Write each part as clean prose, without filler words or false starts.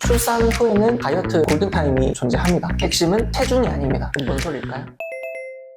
출산 후에는 다이어트 골든타임이 존재합니다. 핵심은 체중이 아닙니다. 뭔 소리일까요?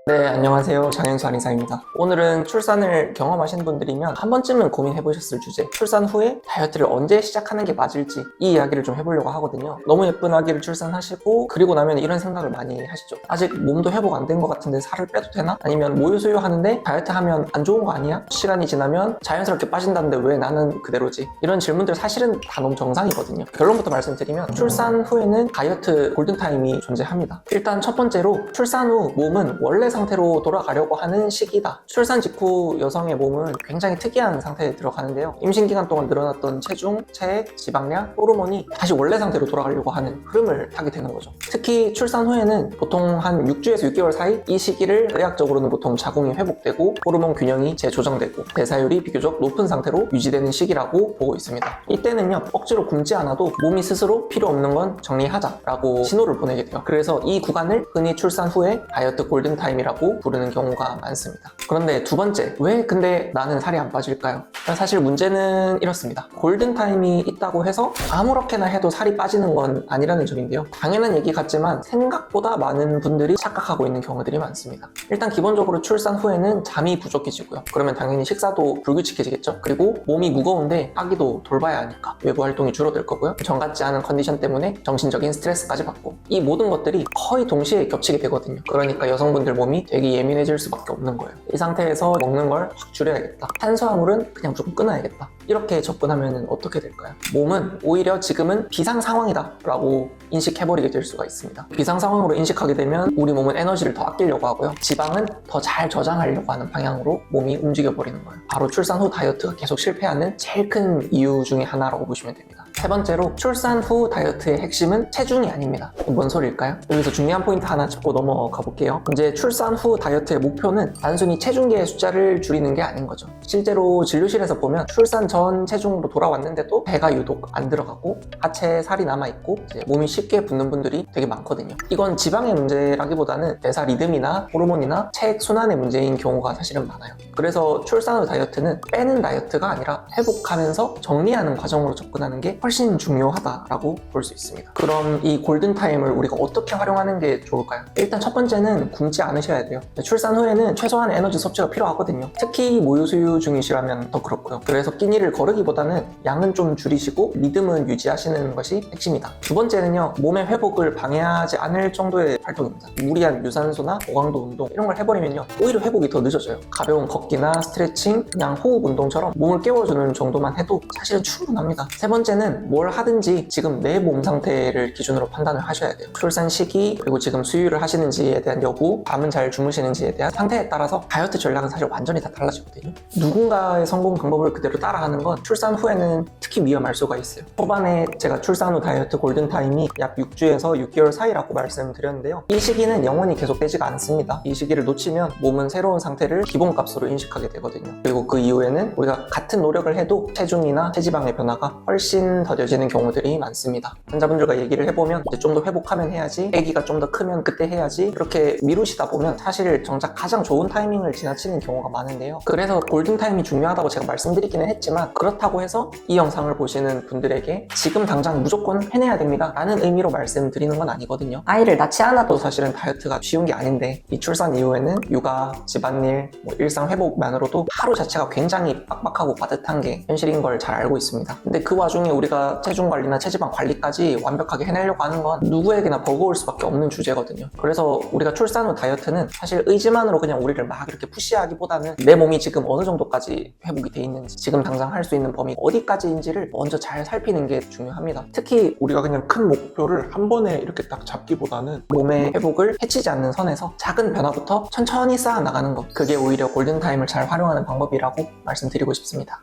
네, 안녕하세요. 장현수 한의사입니다. 오늘은 출산을 경험하신 분들이면 한 번쯤은 고민해보셨을 주제, 출산 후에 다이어트를 언제 시작하는 게 맞을지 이 이야기를 좀 해보려고 하거든요. 너무 예쁜 아기를 출산하시고 그리고 나면 이런 생각을 많이 하시죠. 아직 몸도 회복 안 된 것 같은데 살을 빼도 되나? 아니면 모유수유 하는데 다이어트 하면 안 좋은 거 아니야? 시간이 지나면 자연스럽게 빠진다는데 왜 나는 그대로지? 이런 질문들 사실은 다 너무 정상이거든요. 결론부터 말씀드리면 출산 후에는 다이어트 골든타임이 존재합니다. 일단 첫 번째로 출산 후 몸은 원래 상태로 돌아가려고 하는 시기다. 출산 직후 여성의 몸은 굉장히 특이한 상태에 들어가는데요. 임신 기간 동안 늘어났던 체중, 체액, 지방량, 호르몬이 다시 원래 상태로 돌아가려고 하는 흐름을 타게 되는 거죠. 특히 출산 후에는 보통 한 6주에서 6개월 사이 이 시기를 의학적으로는 보통 자궁이 회복되고 호르몬 균형이 재조정되고 대사율이 비교적 높은 상태로 유지되는 시기라고 보고 있습니다. 이때는요, 억지로 굶지 않아도 몸이 스스로 필요 없는 건 정리하자라고 신호를 보내게 돼요. 그래서 이 구간을 흔히 출산 후에 다이어트 골든타임이라고 부르는 경우가 많습니다. 그런데 두 번째, 왜 근데 나는 살이 안 빠질까요? 사실 문제는 이렇습니다. 골든타임이 있다고 해서 아무렇게나 해도 살이 빠지는 건 아니라는 점인데요. 당연한 얘기 같지만 생각보다 많은 분들이 착각하고 있는 경우들이 많습니다. 일단 기본적으로 출산 후에는 잠이 부족해지고요. 그러면 당연히 식사도 불규칙해지겠죠. 그리고 몸이 무거운데 아기도 돌봐야 하니까 외부 활동이 줄어들 거고요. 정 같지 않은 컨디션 때문에 정신적인 스트레스까지 받고 이 모든 것들이 거의 동시에 겹치게 되거든요. 그러니까 여성분들 몸이 되게 예민해질 수밖에 없는 거예요. 이 상태에서 먹는 걸 확 줄여야겠다. 탄수화물은 그냥 무조건 끊어야겠다. 이렇게 접근하면 어떻게 될까요? 몸은 오히려 지금은 비상 상황이다 라고 인식해버리게 될 수가 있습니다. 비상 상황으로 인식하게 되면 우리 몸은 에너지를 더 아끼려고 하고요. 지방은 더 잘 저장하려고 하는 방향으로 몸이 움직여버리는 거예요. 바로 출산 후 다이어트가 계속 실패하는 제일 큰 이유 중에 하나라고 보시면 됩니다. 세 번째로 출산 후 다이어트의 핵심은 체중이 아닙니다. 뭔 소리일까요? 여기서 중요한 포인트 하나 짚고 넘어가 볼게요. 이제 출산 후 다이어트의 목표는 단순히 체중계의 숫자를 줄이는 게 아닌 거죠. 실제로 진료실에서 보면 출산 전 체중으로 돌아왔는데도 배가 유독 안 들어가고 하체에 살이 남아있고 몸이 쉽게 붓는 분들이 되게 많거든요. 이건 지방의 문제라기보다는 대사 리듬이나 호르몬이나 체액 순환의 문제인 경우가 사실은 많아요. 그래서 출산 후 다이어트는 빼는 다이어트가 아니라 회복하면서 정리하는 과정으로 접근하는 게 훨씬 중요하다라고 볼 수 있습니다. 그럼 이 골든타임을 우리가 어떻게 활용하는 게 좋을까요? 일단 첫 번째는 굶지 않으셔야 돼요. 출산 후에는 최소한의 에너지 섭취가 필요하거든요. 특히 모유수유 중이시라면 더 그렇고요. 그래서 끼니를 거르기보다는 양은 좀 줄이시고 리듬은 유지하시는 것이 핵심이다. 두 번째는요, 몸의 회복을 방해하지 않을 정도의 활동입니다. 무리한 유산소나 고강도 운동 이런 걸 해버리면요, 오히려 회복이 더 늦어져요. 가벼운 걷기나 스트레칭, 그냥 호흡 운동처럼 몸을 깨워주는 정도만 해도 사실은 충분합니다. 세 번째는 뭘 하든지 지금 내 몸 상태를 기준으로 판단을 하셔야 돼요. 출산 시기, 그리고 지금 수유를 하시는지에 대한 여부, 밤은 잘 주무시는지에 대한 상태에 따라서 다이어트 전략은 사실 완전히 다 달라지거든요. 누군가의 성공 방법을 그대로 따라하는 건 출산 후에는 특히 위험할 수가 있어요. 초반에 제가 출산 후 다이어트 골든타임이 약 6주에서 6개월 사이라고 말씀드렸는데요. 이 시기는 영원히 계속되지가 않습니다. 이 시기를 놓치면 몸은 새로운 상태를 기본값으로 인식하게 되거든요. 그리고 그 이후에는 우리가 같은 노력을 해도 체중이나 체지방의 변화가 훨씬 더뎌지는 경우들이 많습니다. 환자분들과 얘기를 해보면 이제 좀 더 회복하면 해야지, 아기가 좀 더 크면 그때 해야지, 이렇게 미루시다 보면 사실 정작 가장 좋은 타이밍을 지나치는 경우가 많은데요. 그래서 골든타임이 중요하다고 제가 말씀드리기는 했지만, 그렇다고 해서 이 영상을 보시는 분들에게 지금 당장 무조건 해내야 됩니다 라는 의미로 말씀드리는 건 아니거든요. 아이를 낳지 않아도 사실은 다이어트가 쉬운 게 아닌데, 이 출산 이후에는 육아, 집안일, 일상 회복만으로도 하루 자체가 굉장히 빡빡하고 빠듯한 게 현실인 걸 잘 알고 있습니다. 근데 그 와중에 우리가 체중 관리나 체지방 관리까지 완벽하게 해내려고 하는 건 누구에게나 버거울 수밖에 없는 주제거든요. 그래서 우리가 출산 후 다이어트는 사실 의지만으로 그냥 우리를 막 이렇게 푸시하기보다는 내 몸이 지금 어느 정도까지 회복이 돼 있는지, 지금 당장 할 수 있는 범위 어디까지인지를 먼저 잘 살피는 게 중요합니다. 특히 우리가 그냥 큰 목표를 한 번에 이렇게 딱 잡기보다는 몸의 회복을 해치지 않는 선에서 작은 변화부터 천천히 쌓아 나가는 것, 그게 오히려 골든타임을 잘 활용하는 방법이라고 말씀드리고 싶습니다.